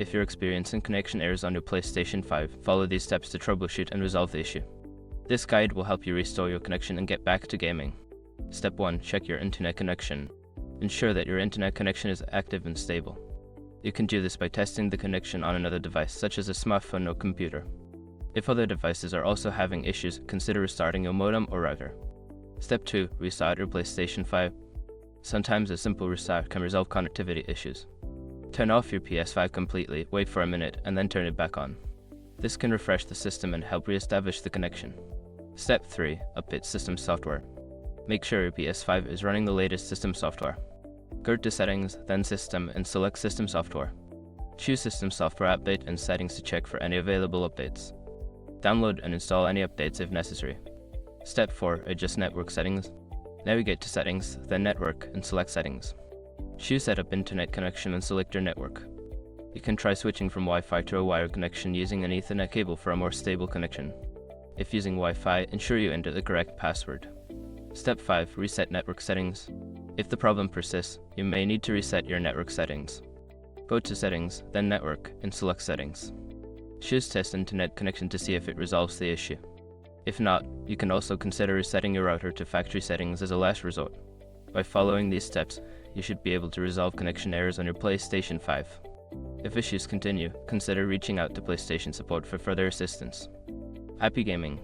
If you're experiencing connection errors on your PlayStation 5, follow these steps to troubleshoot and resolve the issue. This guide will help you restore your connection and get back to gaming. Step 1. Check your internet connection. Ensure that your internet connection is active and stable. You can do this by testing the connection on another device, such as a smartphone or computer. If other devices are also having issues, consider restarting your modem or router. Step 2. Restart your PlayStation 5. Sometimes a simple restart can resolve connectivity issues. Turn off your PS5 completely, wait for a minute, and then turn it back on. This can refresh the system and help re-establish the connection. Step 3. Update system software. Make sure your PS5 is running the latest system software. Go to Settings, then System, and select System Software. Choose System Software Update and Settings to check for any available updates. Download and install any updates if necessary. Step 4. Adjust network settings. Navigate to Settings, then Network, and select Settings. Choose Setup Internet Connection and select your network. You can try switching from Wi-Fi to a wired connection using an Ethernet cable for a more stable connection. If using Wi-Fi, ensure you enter the correct password. Step 5. Reset network settings. If the problem persists, you may need to reset your network settings. Go to Settings, then Network, and select Settings. Choose Test Internet Connection to see if it resolves the issue. If not, you can also consider resetting your router to factory settings as a last resort. By following these steps, you should be able to resolve connection errors on your PlayStation 5. If issues continue, consider reaching out to PlayStation support for further assistance. Happy gaming!